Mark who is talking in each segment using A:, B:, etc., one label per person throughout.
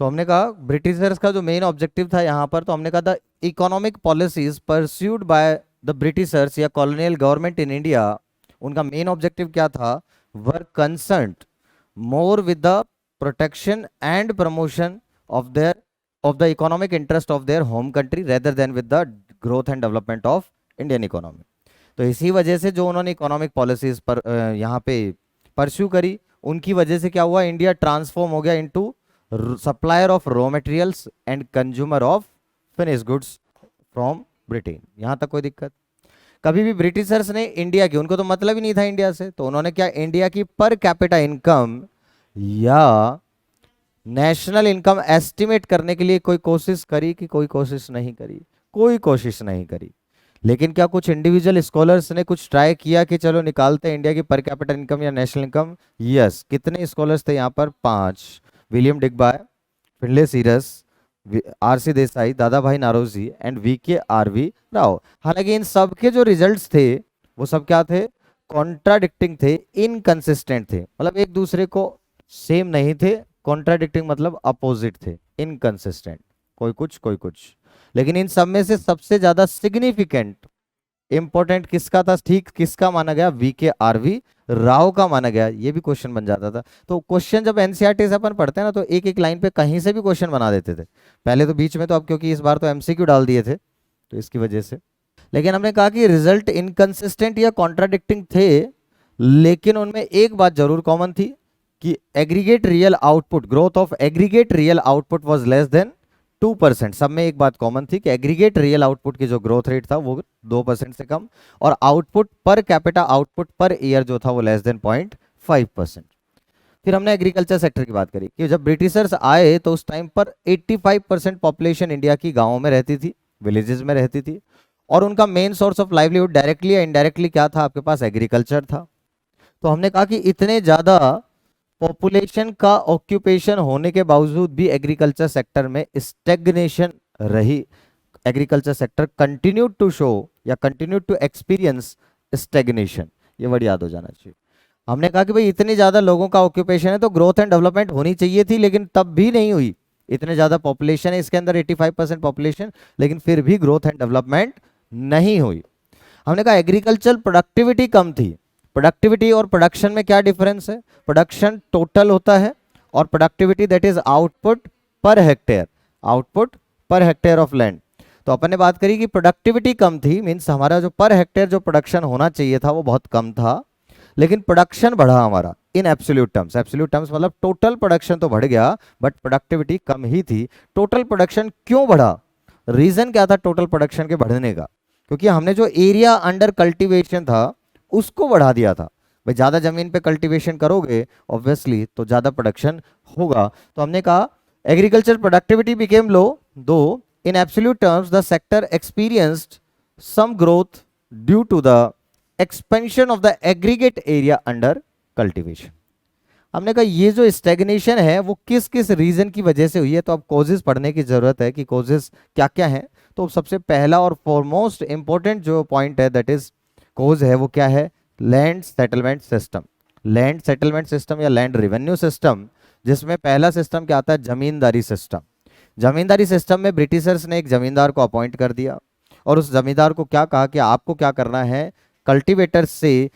A: तो हमने कहा ब्रिटिशर्स का जो मेन ऑब्जेक्टिव था यहाँ पर, तो हमने कहा the economic policies pursued by the Britishers या कॉलोनियल गवर्नमेंट इन इंडिया, उनका मेन ऑब्जेक्टिव क्या था, were concerned more with the protection and promotion of their of the economic interest of their home country rather than with the growth and development of Indian economy. तो इसी वजह से जो उन्होंने economic policies पर यहाँ पे परस्यू करी, उनकी वजह से क्या हुआ, इंडिया ट्रांसफॉर्म हो गया into supplier of raw materials and consumer of finish goods from Britain. यहां तक कोई दिक्कत? कभी भी ब्रिटिशर्स ने इंडिया की, उनको तो मतलब ही नहीं था इंडिया से, तो उन्होंने क्या, इंडिया की पर कैपिटा इनकम या नेशनल इनकम एस्टिमेट करने के लिए कोई कोशिश करी कि कोई कोशिश नहीं करी? कोई कोशिश नहीं करी। लेकिन क्या कुछ इंडिविजुअल स्कॉलर्स ने कुछ ट्राई किया कि चलो निकालते हैं इंडिया की पर कैपिटल इनकम या नेशनल इनकम? यस। कितने स्कॉलर्स थे यहाँ पर? 5। William Digby, Findlay Shirras, R C Desai, Dadabhai Naoroji and V K R V Rao. हालांकि इन सब के जो रिजल्ट्स थे वो सब क्या थे, कॉन्ट्राडिक्टिंग थे, इनकंसिस्टेंट थे, मतलब एक दूसरे को सेम नहीं थे। कॉन्ट्राडिक्टिंग मतलब अपोजिट थे, इनकंसिस्टेंट, कोई कुछ कोई कुछ। लेकिन इन सब में से सबसे ज्यादा सिग्निफिकेंट इंपॉर्टेंट किसका था, ठीक किसका माना गया? वीके आरवी राव का माना गया। ये भी क्वेश्चन बन जाता था। तो क्वेश्चन जब एनसीईआरटी से अपन पढ़ते हैं ना, तो एक एक लाइन पे कहीं से भी क्वेश्चन बना देते थे पहले तो, बीच में तो, अब क्योंकि इस बार तो एमसीक्यू डाल दिए थे तो इसकी वजह से। लेकिन हमने कहा कि रिजल्ट इनकंसिस्टेंट या कॉन्ट्राडिक्टिंग थे, लेकिन उनमें एक बात जरूर कॉमन थी कि aggregate real output, growth of aggregate real output was less than 2%। सब में एक बात कॉमन थी कि एग्रीगेट रियल आउटपुट की जो ग्रोथ रेट था वो 2% से कम, और output per capita output per year जो था वो लेस देन 0.5%। फिर हमने एग्रीकल्चर सेक्टर की बात करी कि जब ब्रिटिशर्स आए तो उस टाइम पर 85% पॉपुलेशन इंडिया की गांवों में रहती थी, विलेजेस में रहती थी, और उनका main source of livelihood directly या इनडायरेक्टली क्या था, आपके पास एग्रीकल्चर था। तो हमने कहा कि इतने ज्यादा पॉपुलेशन का ऑक्यूपेशन होने के बावजूद भी एग्रीकल्चर सेक्टर में स्टेग्नेशन रही। Agriculture sector continue to show या कंटिन्यू टू एक्सपीरियंस स्टेग्नेशन, ये वर्ड याद हो जाना चाहिए। हमने कहा कि भाई इतनी ज्यादा लोगों का ऑक्यूपेशन है तो ग्रोथ एंड डेवलपमेंट होनी चाहिए थी, लेकिन तब भी नहीं हुई। इतने ज्यादा पॉपुलेशन है इसके अंदर, 85% पॉपुलेशन, लेकिन फिर भी ग्रोथ एंड डेवलपमेंट नहीं हुई। हमने कहा एग्रीकल्चर प्रोडक्टिविटी कम थी। प्रोडक्टिविटी और प्रोडक्शन में क्या डिफरेंस है? प्रोडक्शन टोटल होता है और productivity that is output per hectare, output per hectare of land. तो अपन ने बात करी कि प्रोडक्टिविटी कम थी, मींस हमारा जो पर हेक्टेयर जो प्रोडक्शन होना चाहिए था वो बहुत कम था, लेकिन प्रोडक्शन बढ़ा हमारा इन एब्सोल्यूट टर्म्स। एब्सोल्यूट टर्म्स मतलब टोटल प्रोडक्शन तो बढ़ गया बट प्रोडक्टिविटी कम ही थी। टोटल प्रोडक्शन क्यों बढ़ा? रीजन क्या था टोटल प्रोडक्शन के बढ़ने का? क्योंकि हमने जो एरिया अंडर कल्टीवेशन था उसको बढ़ा दिया था। भाई ज्यादा जमीन पे कल्टीवेशन करोगे ऑब्वियसली तो ज्यादा प्रोडक्शन होगा। तो हमने कहा agriculture productivity became low, though in absolute terms the sector experienced some growth due to the expansion of the aggregate area under cultivation. हमने कहा ये जो स्टेग्नेशन है वो किस किस रीजन की वजह से हुई है, तो अब कॉजेज पढ़ने की जरूरत है कि कॉजेज क्या क्या है। तो सबसे पहला और फॉरमोस्ट इंपॉर्टेंट जो पॉइंट है दैट इज कोज है वो क्या है? Land settlement system. Land settlement system या लैंड रेवेन्यू सिस्टम, जिसमें पहला सिस्टम क्या आता है? जमींदारी सिस्टम। जमींदारी सिस्टम में ब्रिटिशर्स ने एक जमींदार को अपॉइंट कर दिया और उस जमींदार को क्या कहा कि आपको क्या करना है? कल्टीवेटर से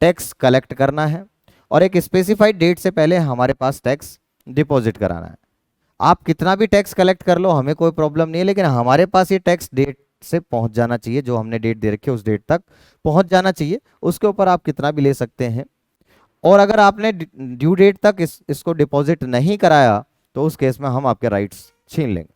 A: टैक्स कलेक्ट करना है और एक स्पेसिफाइड डेट से पहले हमारे पास टैक्स डिपॉजिट कराना है। आप कितना भी टैक्स कलेक्ट कर लो, हमें कोई प्रॉब्लम नहीं है, लेकिन हमारे पास ये टैक्स डेट से पहुंच जाना चाहिए, जो हमने डेट दे रखी है उस डेट तक पहुंच जाना चाहिए। उसके ऊपर आप कितना भी ले सकते हैं, और अगर आपने ड्यू डेट तक इसको डिपॉजिट नहीं कराया तो उस केस में हम आपके राइट्स छीन लेंगे।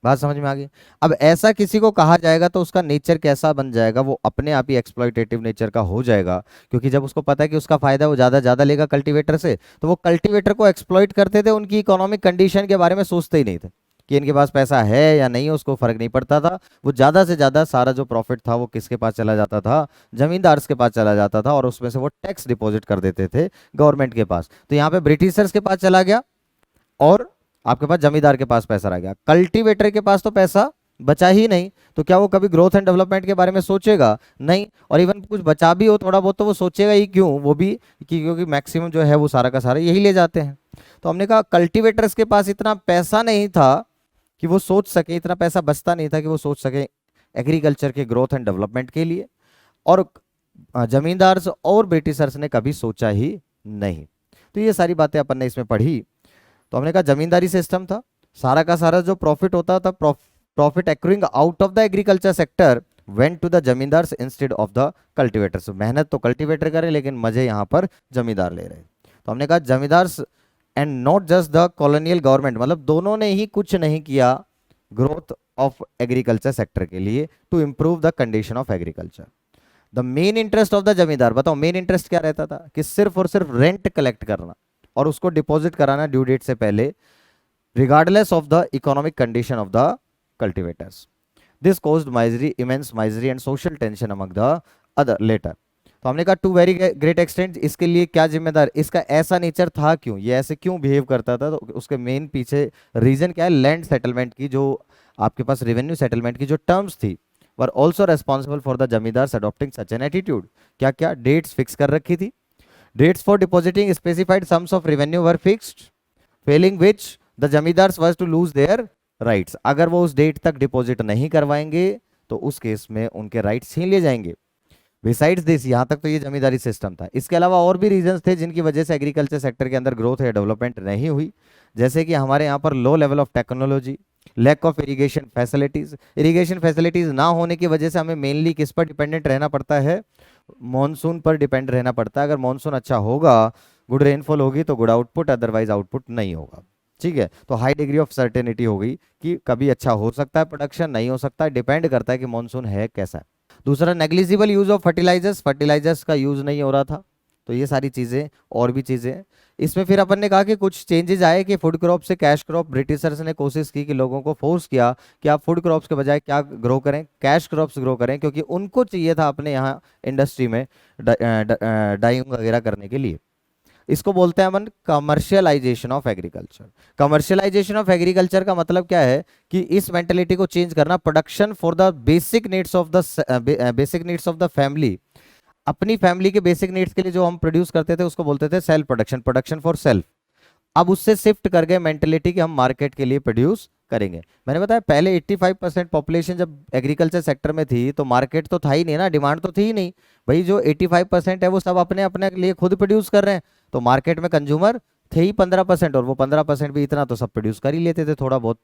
A: बात समझ में आ गई? अब ऐसा किसी को कहा जाएगा तो उसका नेचर कैसा बन जाएगा? वो अपने आप ही एक्सप्लॉइटेटिव नेचर का हो जाएगा, क्योंकि जब उसको पता है कि उसका फायदा वो ज्यादा लेगा कल्टीवेटर से, तो वो कल्टीवेटर को एक्सप्लॉइट करते थे। उनकी इकोनॉमिक कंडीशन के बारे में सोचते ही नहीं थे कि इनके पास पैसा है या नहीं, उसको फर्क नहीं पड़ता था। वो ज्यादा से ज्यादा सारा जो प्रॉफिट था वो किसके पास चला जाता था? जमींदार्स के पास चला जाता था, और उसमें से वो टैक्स डिपॉजिट कर देते थे गवर्नमेंट के पास। तो यहाँ पे ब्रिटिशर्स के पास चला गया और आपके पास जमींदार के पास पैसा रह गया। कल्टीवेटर के पास तो पैसा बचा ही नहीं, तो क्या वो कभी ग्रोथ एंड डेवलपमेंट के बारे में सोचेगा? नहीं। और इवन कुछ बचा भी हो थोड़ा बहुत तो वो सोचेगा ही क्यों? वो भी कि क्योंकि मैक्सिमम जो है वो सारा का सारा यही ले जाते हैं। तो हमने कहा कल्टीवेटर्स के पास इतना पैसा नहीं था कि वो सोच सके, इतना पैसा बचता नहीं था कि वो सोच सके एग्रीकल्चर के ग्रोथ एंड डेवलपमेंट के लिए, और जमींदार्स और ब्रिटिशर्स ने कभी सोचा ही नहीं। तो ये सारी बातें अपन ने इसमें पढ़ी। तो हमने कहा जमींदारी सिस्टम था, सारा का सारा जो प्रॉफिट होता था, profit accruing out of the agriculture sector went to the zamindars instead of the cultivators. मेहनत तो कल्टीवेटर करे लेकिन मजे यहाँ पर जमींदार ले रहे। तो हमने कहा zamindars and not just the colonial government, मतलब दोनों ने ही कुछ नहीं किया ग्रोथ ऑफ एग्रीकल्चर सेक्टर के लिए to improve the condition of agriculture. The main interest of the zamindar, बताओ मेन इंटरेस्ट क्या रहता था, कि सिर्फ और सिर्फ रेंट कलेक्ट करना और उसको डिपॉजिट कराना ड्यू डेट से पहले, regardless of the economic condition of the cultivators. This caused misery, immense misery and social tension among the other latter. तो हमने कहा टू वेरी ग्रेट एक्सटेंट, इसके लिए क्या जिम्मेदार, इसका ऐसा नेचर था क्यों, ये ऐसे क्यों बिहेव करता था, तो उसके मेन पीछे रीजन क्या है, लैंड सेटलमेंट की जो आपके पास रेवेन्यू सेटलमेंट की जो टर्म्स थी were also responsible for the zamindars adopting such an attitude. क्या क्या डेट्स फिक्स कर रखी थी, dates for depositing specified sums of revenue were fixed, failing which the zamindars was to lose their rights. अगर वो उस डेट तक डिपॉजिट नहीं करवाएंगे तो उस केस में उनके राइट्स छीन लिए जाएंगे। बिसाइड्स दिस, यहाँ तक तो ये जमींदारी सिस्टम था, इसके अलावा और भी रीजंस थे जिनकी वजह से एग्रीकल्चर सेक्टर के अंदर ग्रोथ या डेवलपमेंट नहीं हुई, जैसे कि हमारे यहाँ पर low level of technology, lack of irrigation facilities. Irrigation facilities ना होने की वजह से हमें मेनली किस पर डिपेंडेंट रहना पड़ता है, मॉनसून पर डिपेंड रहना पड़ता है। अगर मॉनसून अच्छा होगा, गुड रेनफॉल होगी तो गुड आउटपुट, अदरवाइज आउटपुट नहीं होगा। ठीक है, तो हाई डिग्री ऑफ सर्टेनिटी हो गई कि कभी अच्छा हो सकता है प्रोडक्शन, नहीं हो सकता है, डिपेंड करता है कि मॉनसून है कैसा है। दूसरा negligible use of fertilisers, fertilisers का यूज नहीं हो रहा था। तो ये सारी चीजें और भी चीजें इसमें फिर अपन ने कहा कि कुछ चेंजेस आए कि फूड क्रॉप से कैश क्रॉप, ब्रिटिशर्स ने कोशिश की कि लोगों को फोर्स किया कि आप फूड क्रॉप्स के बजाय क्या ग्रो करें, कैश क्रॉप्स ग्रो करें, क्योंकि उनको चाहिए था अपने यहाँ इंडस्ट्री में डाइंग वगैरह करने के लिए। इसको बोलते हैं अपन commercialisation of agriculture. Commercialisation of agriculture का मतलब क्या है कि इस मेंटेलिटी को चेंज करना, production for the basic needs of the family, अपनी फैमिली के बेसिक नीड्स के लिए जो हम प्रोड्यूस करते थे उसको बोलते थे self production, production for self. अब उससे शिफ्ट कर गए मेंटेलिटी कि हम मार्केट के लिए प्रोड्यूस करेंगे। मैंने बताया पहले 85% पॉपुलेशन जब एग्रीकल्चर सेक्टर में थी तो मार्केट तो था ही नहीं ना, डिमांड तो थी ही नहीं। भाई जो 85% है वो सब अपने अपने लिए खुद प्रोड्यूस कर रहे हैं, तो मार्केट में कंज्यूमर थे ही 15%, और वो 15% भी इतना तो सब प्रोड्यूस कर ही लेते थे थोड़ा बहुत।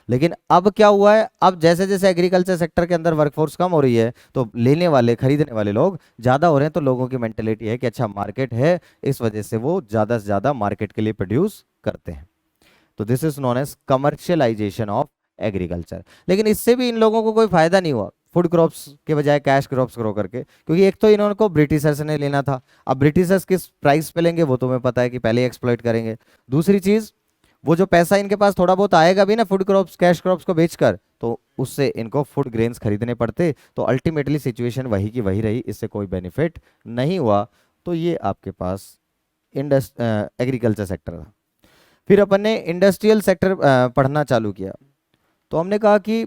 A: लेकिन अब क्या हुआ है, अब जैसे जैसे एग्रीकल्चर सेक्टर के अंदर वर्कफोर्स कम हो रही है तो लेने वाले, खरीदने वाले लोग ज्यादा हो रहे हैं, तो लोगों की मेंटेलिटी है कि अच्छा मार्केट है, इस वजह से वो ज्यादा से ज्यादा मार्केट के लिए प्रोड्यूस करते हैं। तो this is known as commercialisation of agriculture. लेकिन इससे भी इन लोगों को कोई फायदा नहीं हुआ फूड क्रॉप्स के बजाय कैश क्रॉप्स ग्रो करके, क्योंकि एक तो इन्होंने को ब्रिटिशर्स ने लेना था। अब ब्रिटिशर्स किस प्राइस पे लेंगे वो तुम्हें पता है कि पहले एक्सप्लॉइट करेंगे। दूसरी चीज, वो जो पैसा इनके पास थोड़ा बहुत आएगा भी ना फूड क्रॉप्स, कैश क्रॉप्स को बेचकर, तो उससे इनको फूड ग्रेन्स खरीदने पड़ते, तो अल्टीमेटली सिचुएशन वही की वही रही, इससे कोई बेनिफिट नहीं हुआ। तो ये आपके पास एग्रीकल्चर सेक्टर था। फिर अपन ने इंडस्ट्रियल सेक्टर पढ़ना चालू किया। तो हमने कहा कि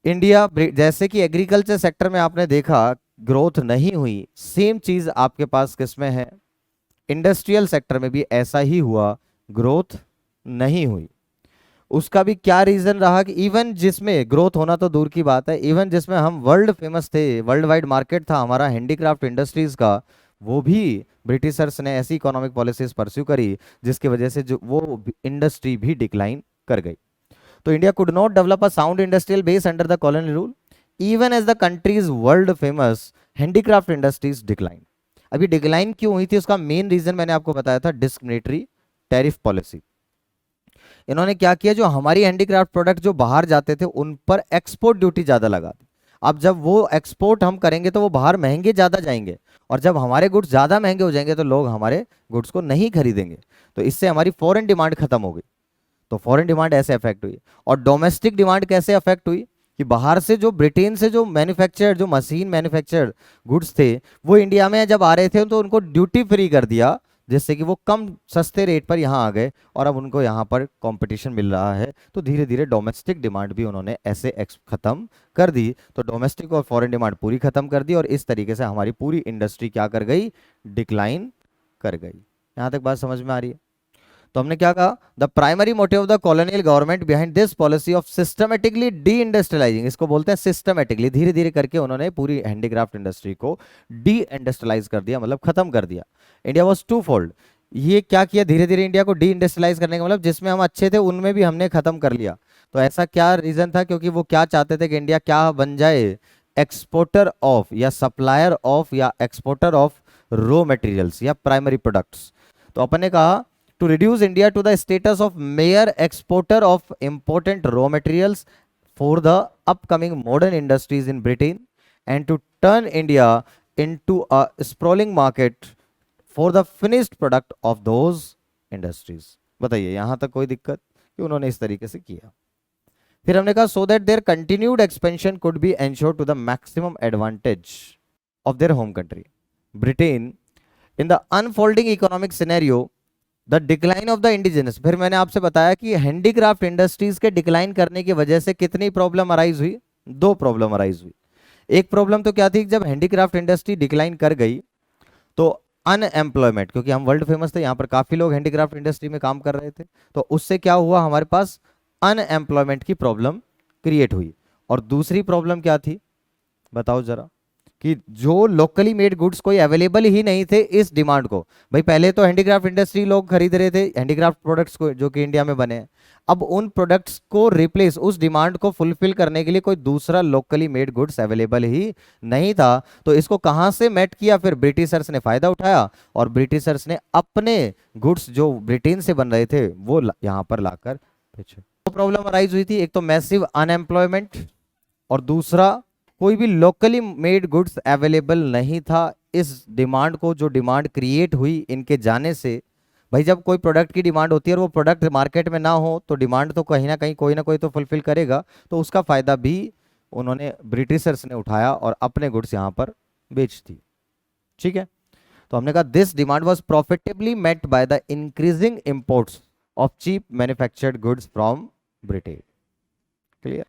A: इंडिया, जैसे कि एग्रीकल्चर सेक्टर में आपने देखा ग्रोथ नहीं हुई, सेम चीज आपके पास किसमें है, इंडस्ट्रियल सेक्टर में भी ऐसा ही हुआ, ग्रोथ नहीं हुई। उसका भी क्या रीजन रहा कि इवन जिसमें ग्रोथ होना तो दूर की बात है, इवन जिसमें हम वर्ल्ड फेमस थे, वर्ल्ड वाइड मार्केट था हमारा हैंडीक्राफ्ट इंडस्ट्रीज का, वो भी ब्रिटिशर्स ने ऐसी इकोनॉमिक पॉलिसीज परस्यू करी जिसकी वजह से जो वो इंडस्ट्री भी डिक्लाइन कर गई। तो India could not develop a sound industrial base under the colonial rule even as the country's world famous handicraft industries decline. अभी डिक्लाइन क्यों हुई थी, उसका मेन रीजन मैंने आपको बताया था, डिस्क्रिमिनेटरी टैरिफ पॉलिसी। इन्होंने क्या किया, जो हमारी हैंडीक्राफ्ट प्रोडक्ट जो बाहर जाते थे उन पर एक्सपोर्ट ड्यूटी ज्यादा लगा दी। अब जब वो एक्सपोर्ट हम करेंगे तो वो बाहर महंगे ज्यादा जाएंगे, और जब हमारे गुड्स ज्यादा महंगे हो जाएंगे तो लोग हमारे गुड्स को नहीं खरीदेंगे, तो इससे हमारी फॉरेन डिमांड खत्म हो गई। तो फॉरेन डिमांड ऐसे अफेक्ट हुई। और डोमेस्टिक डिमांड कैसे अफेक्ट हुई कि बाहर से जो ब्रिटेन से जो मैन्युफैक्चर्ड, जो मशीन मैन्युफैक्चर्ड गुड्स थे वो इंडिया में जब आ रहे थे तो उनको ड्यूटी फ्री कर दिया, जिससे कि वो कम सस्ते रेट पर यहाँ आ गए, और अब उनको यहाँ पर कंपटीशन मिल रहा है। तो धीरे धीरे डोमेस्टिक डिमांड भी उन्होंने ऐसे खत्म कर दी। तो डोमेस्टिक और फॉरेन डिमांड पूरी खत्म कर दी, और इस तरीके से हमारी पूरी इंडस्ट्री क्या कर गई, डिक्लाइन कर गई। यहाँ तक बात समझ में आ रही है? तो हमने क्या कहा, the primary motive of the colonial government behind this policy of systematically deindustrialising, इसको बोलते हैं सिस्टमेटिकली, धीरे धीरे करके उन्होंने पूरी हैंडीक्राफ्ट इंडस्ट्री को डी इंडस्ट्रियलाइज कर दिया, मतलब खत्म कर दिया। इंडिया वॉज टू फोल्ड, ये क्या किया धीरे धीरे इंडिया को डी इंडस्ट्रियलाइज करने का मतलब जिसमें हम अच्छे थे उनमें भी हमने खत्म कर लिया। तो ऐसा क्या रीजन था, क्योंकि वो क्या चाहते थे कि इंडिया क्या बन जाए, एक्सपोर्टर ऑफ या सप्लायर ऑफ या एक्सपोर्टर ऑफ रॉ मटेरियल्स या प्राइमरी प्रोडक्ट्स। तो अपन ने कहा to reduce India to the status of mere exporter of important raw materials for the upcoming modern industries in Britain and to turn India into a sprawling market for the finished product of those industries। बताइए यहाँ तक कोई दिक्कत कि उन्होंने इस तरीके से किया। फिर हमने कहा so that their continued expansion could be ensured to the maximum advantage of their home country Britain in the unfolding economic scenario the decline of the indigenous. फिर मैंने आपसे बताया कि हैंडीक्राफ्ट इंडस्ट्रीज के डिक्लाइन करने की वजह से कितनी प्रॉब्लम अराइज हुई, दो प्रॉब्लम अराइज हुई। एक प्रॉब्लम तो क्या थी, जब हैंडीक्राफ्ट इंडस्ट्री डिक्लाइन कर गई तो अनएम्प्लॉयमेंट, क्योंकि हम वर्ल्ड फेमस थे, यहाँ पर काफी लोग हैंडीक्राफ्ट इंडस्ट्री में काम कर रहे थे, तो उससे क्या हुआ, हमारे पास अनएम्प्लॉयमेंट की प्रॉब्लम क्रिएट हुई। और दूसरी प्रॉब्लम क्या थी बताओ जरा, कि जो लोकली मेड गुड्स कोई अवेलेबल ही नहीं थे इस डिमांड को। भाई पहले तो हैंडीक्राफ्ट इंडस्ट्री लोग खरीद रहे थे हैंडीक्राफ्ट प्रोडक्ट्स को जो कि इंडिया में बने हैं, अब उन प्रोडक्ट्स को रिप्लेस, उस डिमांड को फुलफिल करने के लिए कोई दूसरा लोकली मेड गुड्स अवेलेबल ही नहीं था। तो इसको कहां से मेट किया, फिर ब्रिटिशर्स ने फायदा उठाया और ब्रिटिशर्स ने अपने गुड्स जो ब्रिटेन से बन रहे थे वो यहां पर लाकर बेचे। तो प्रॉब्लम अराइज हुई थी, एक तो मैसिव अनएम्प्लॉयमेंट और दूसरा कोई भी लोकली मेड गुड्स अवेलेबल नहीं था। इस डिमांड को, जो डिमांड क्रिएट हुई इनके जाने से, भाई जब कोई प्रोडक्ट की डिमांड होती है और वो प्रोडक्ट मार्केट में ना हो तो डिमांड तो कहीं ना कहीं कोई ना कोई तो फुलफिल करेगा, तो उसका फायदा भी उन्होंने ब्रिटिशर्स ने उठाया और अपने गुड्स यहाँ पर बेच दी। ठीक है, तो हमने कहा this demand was profitably met by the increasing imports of cheap manufactured goods from Britain. Clear.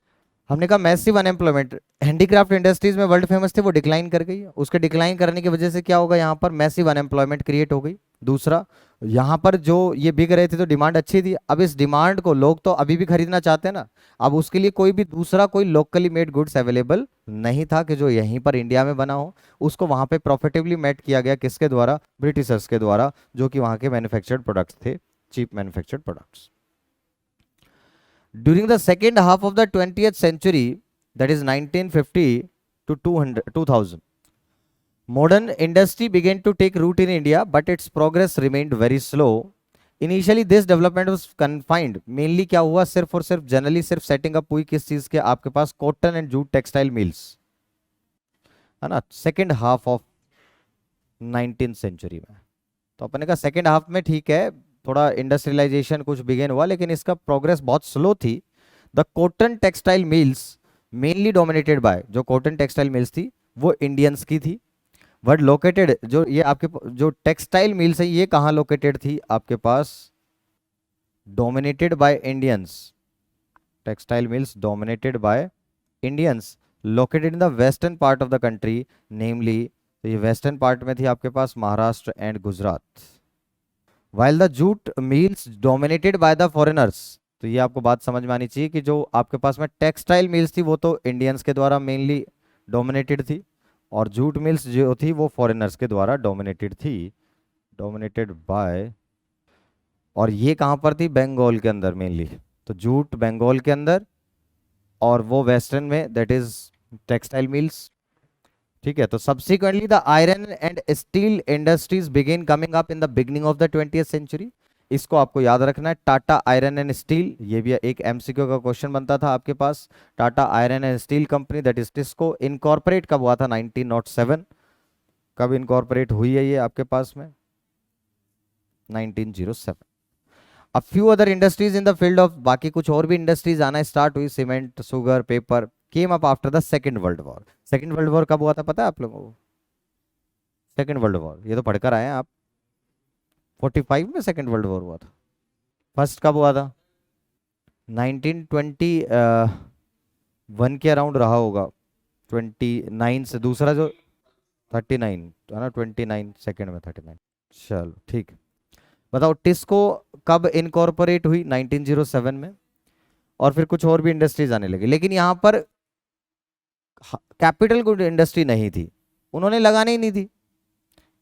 A: हमने कहा मैसिव अनएम्प्लॉयमेंट, हैंडीक्राफ्ट इंडस्ट्रीज में वर्ल्ड फेमस थे वो डिक्लाइन कर गई, उसके डिक्लाइन करने की वजह से क्या होगा, यहाँ पर मैसिव अनएम्प्लॉयमेंट क्रिएट हो गई। दूसरा, यहाँ पर जो ये बिक रहे थे तो डिमांड अच्छी थी, अब इस डिमांड को लोग तो अभी भी खरीदना चाहते हैं ना, अब उसके लिए कोई भी दूसरा कोई लोकली मेड गुड्स अवेलेबल नहीं था कि जो यहीं पर इंडिया में बना हो, उसको वहां पे प्रॉफिटेबली मेट किया गया, किसके द्वारा, ब्रिटिशर्स के द्वारा, जो कि वहां के मैन्युफैक्चर्ड प्रोडक्ट्स थे, cheap manufactured products. During the second half of the 20th century, that is 1950 to 2000, modern industry began to take root in India, but its progress remained very slow. Initially, this development was confined. Mainly क्या हुआ, सिर्फ और सिर्फ generally सिर्फ setting up हुई किस चीज के, आपके पास cotton and jute textile mills, है ना, second half of 19th century में। तो अपन ने कहा सेकेंड हाफ में ठीक है थोड़ा इंडस्ट्रियलाइजेशन कुछ बिगेन हुआ, लेकिन इसका प्रोग्रेस बहुत स्लो थी। The cotton textile mills mainly dominated by, जो कॉटन टेक्सटाइल मिल्स थी वो इंडियंस की थी, बट लोकेटेड, जो ये आपके जो टेक्सटाइल मिल्स है ये कहाँ लोकेटेड थी आपके पास, dominated by Indians, textile mills dominated by Indians, located in the western part of the country, namely, तो ये वेस्टर्न पार्ट में थी आपके पास Maharashtra and Gujarat. While the jute mills dominated by the foreigners, तो ये आपको बात समझ में आनी चाहिए कि जो आपके पास में टेक्सटाइल मिल्स थी वो तो इंडियंस के द्वारा मेनली डोमिनेटेड थी, और जूट मिल्स जो थी वो फॉरेनर्स के द्वारा डोमिनेटेड थी, डोमिनेटेड बाय, और ये कहाँ पर थी, बंगाल के अंदर मेनली, तो जूट बंगाल के अंदर और वो वेस्टर्न में, दैट इज टेक्सटाइल मिल्स। ठीक है, तो subsequently the iron and steel industries begin coming up in the beginning of the 20th century. इसको आपको याद रखना है, टाटा आयरन एंड स्टील, ये भी एक एमसीक्यू का क्वेश्चन बनता था आपके पास। Tata iron and steel company that is TISCO incorporate कब हुआ था, 1907। कब इनकॉर्पोरेट हुई है ये आपके पास में, 1907। A few other industries in the field of, बाकी कुछ और भी इंडस्ट्रीज आना स्टार्ट हुई, cement, sugar, paper, came up after the second world war. Second world war कब हुआ था पता है आप लोगों को, सेकेंड वर्ल्ड वॉर ये तो पढ़कर आए हैं आप, 45 में सेकेंड वर्ल्ड वॉर हुआ था। फर्स्ट कब हुआ था, 1921 के अराउंड रहा होगा, 29 से, दूसरा जो 39 है ना, 29 सेकेंड में 39, चलो ठीक। बताओ टिस्को कब इनकॉर्पोरेट हुई? 1907 में। और फिर कुछ और भी इंडस्ट्रीज आने लगी, लेकिन यहाँ पर कैपिटल गुड इंडस्ट्री नहीं थी, उन्होंने लगाने ही नहीं दी।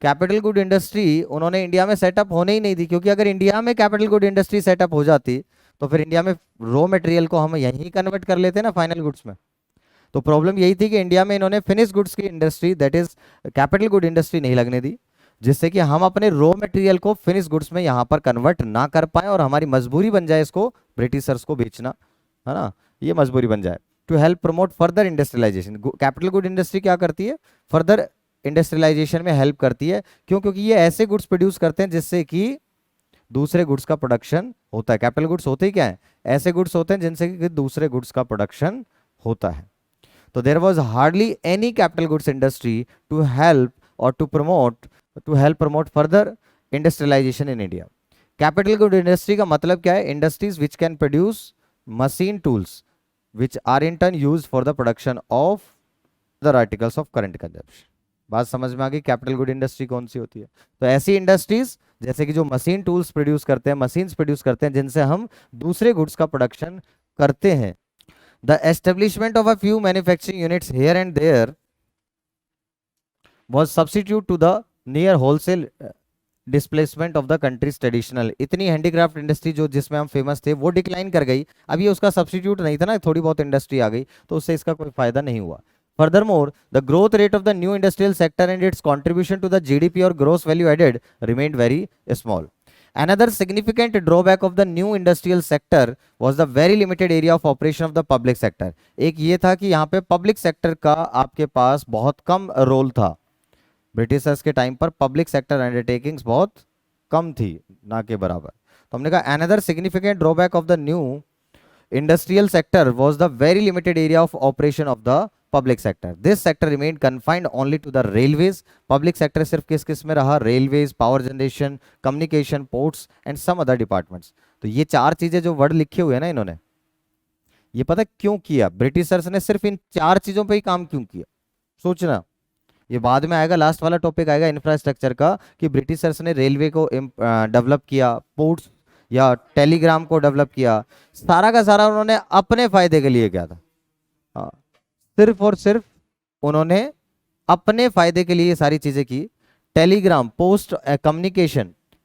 A: कैपिटल गुड इंडस्ट्री उन्होंने इंडिया में सेटअप होने ही नहीं दी, क्योंकि अगर इंडिया में कैपिटल गुड इंडस्ट्री सेटअप हो जाती तो फिर इंडिया में रॉ मटेरियल को हम यहीं कन्वर्ट कर लेते ना फाइनल गुड्स में। तो प्रॉब्लम यही थी कि इंडिया में इन्होंने फिनिश गुड्स की industry, that is capital good industry, नहीं लगने दी, जिससे कि हम अपने रॉ मटेरियल को फिनिश गुड्स में यहाँ पर कन्वर्ट ना कर पाए और हमारी मजबूरी बन जाए इसको ब्रिटिशर्स को बेचना, है ना, ये मजबूरी बन जाए। To help promote further industrialisation, capital good industry क्या करती है? फर्दर इंडस्ट्रियलाइजेशन में हेल्प करती है। क्यों? क्योंकि ये ऐसे गुड्स प्रोड्यूस करते हैं जिससे कि दूसरे गुड्स का प्रोडक्शन होता है। कैपिटल गुड्स होते ही क्या है? ऐसे गुड्स होते हैं जिनसे कि दूसरे गुड्स का प्रोडक्शन होता है। तो there was hardly any capital goods industry to help or to help promote further industrialisation in India. Capital good industry का मतलब क्या है? Industries which can produce machine tools which are in turn use for the production of other articles of current consumption. बात समझ में आ गई? Capital good industry कौन सी होती है? तो ऐसी इंडस्ट्रीज जैसे कि जो मशीन टूल्स प्रोड्यूस करते हैं, मशीन्स प्रोड्यूस करते हैं, जिनसे हम दूसरे गुड्स का प्रोडक्शन करते हैं। The establishment of a few manufacturing units here and there was substitute to the near wholesale displacement of the country's traditional. इतनी हैंडीक्राफ्ट इंडस्ट्री जो जिसमें हम फेमस थे वो डिक्लाइन कर गई। अब ये उसका सब्स्टिट्यूट नहीं था ना, थोड़ी बहुत इंडस्ट्री आ गई, तो उससे इसका कोई फायदा नहीं हुआ। Furthermore, the growth rate of the new industrial sector and its contribution to the GDP or gross value added remained very small. Another significant drawback of the new industrial sector was the very limited area of operation of the public sector. एक ये था कि यहाँ पे public sector का आपके पास बहुत कम रोल था। ब्रिटिशर्स के टाइम पर पब्लिक सेक्टर अंडरटेकिंग्स बहुत कम थी, ना के बराबर। तो हमने कहा another significant drawback of the new industrial sector was the very limited area of operation of the public sector. This sector remained confined only to the railways. Public sector सिर्फ किस किस में रहा? Railways, power generation, communication, ports and some other departments. तो ये चार चीजें जो वर्ड लिखे हुए हैं ना इन्होंने, ये पता क्यों किया? ब्रिटिशर्स ने सिर्फ इन चार चीजों पर ही काम क्यों किया? सोचना, ये बाद में आएगा, लास्ट वाला टॉपिक आएगा इंफ्रास्ट्रक्चर का, कि ब्रिटिशर्स ने रेलवे को डेवलप किया, पोर्ट्स या टेलीग्राम को डेवलप किया, सारा का सारा उन्होंने अपने फायदे के लिए किया था। हाँ, सिर्फ और सिर्फ उन्होंने अपने फायदे के लिए ये सारी चीजें की। टेलीग्राम, पोस्ट,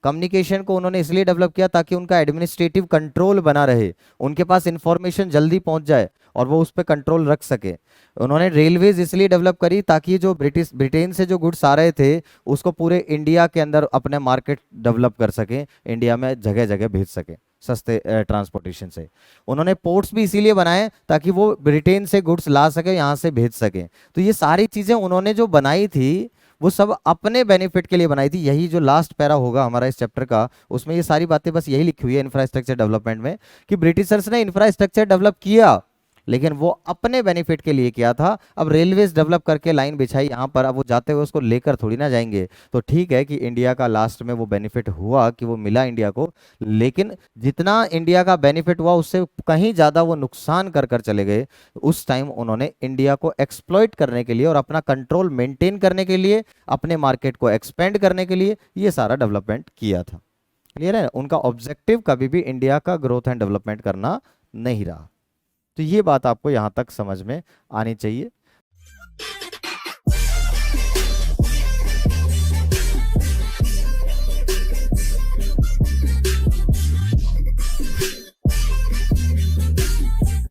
A: कम्युनिकेशन को उन्होंने इसलिए डेवलप किया ताकि उनका एडमिनिस्ट्रेटिव कंट्रोल बना रहे, उनके पास इंफॉर्मेशन जल्दी पहुंच जाए और वो उस पर कंट्रोल रख सके। उन्होंने रेलवेज इसलिए डेवलप करी ताकि जो ब्रिटेन से जो गुड्स आ रहे थे उसको पूरे इंडिया के अंदर अपने मार्केट डेवलप कर सके, इंडिया में जगह जगह भेज सके सस्ते ट्रांसपोर्टेशन से। उन्होंने पोर्ट्स भी इसीलिए बनाए ताकि वो ब्रिटेन से गुड्स ला सके, यहाँ से भेज सके। तो ये सारी चीजें उन्होंने जो बनाई थी वो सब अपने बेनिफिट के लिए बनाई थी। यही जो लास्ट पैरा होगा हमारा इस चैप्टर का, उसमें ये सारी बातें बस यही लिखी हुई है इंफ्रास्ट्रक्चर डेवलपमेंट में, कि ब्रिटिशर्स ने इंफ्रास्ट्रक्चर डेवलप किया लेकिन वो अपने बेनिफिट के लिए किया था। अब रेलवेज डेवलप करके लाइन बिछाई यहाँ पर, अब वो जाते हुए उसको लेकर थोड़ी ना जाएंगे। तो ठीक है कि इंडिया का लास्ट में वो बेनिफिट हुआ कि वो मिला इंडिया को, लेकिन जितना इंडिया का बेनिफिट हुआ उससे कहीं ज़्यादा वो नुकसान कर कर चले गए। उस टाइम उन्होंने इंडिया को एक्सप्लॉइट करने के लिए और अपना कंट्रोल मेंटेन करने के लिए, अपने मार्केट को एक्सपेंड करने के लिए ये सारा डेवलपमेंट किया था। क्लियर है? उनका ऑब्जेक्टिव कभी भी इंडिया का ग्रोथ एंड डेवलपमेंट करना नहीं रहा। तो ये बात आपको यहां तक समझ में आनी चाहिए।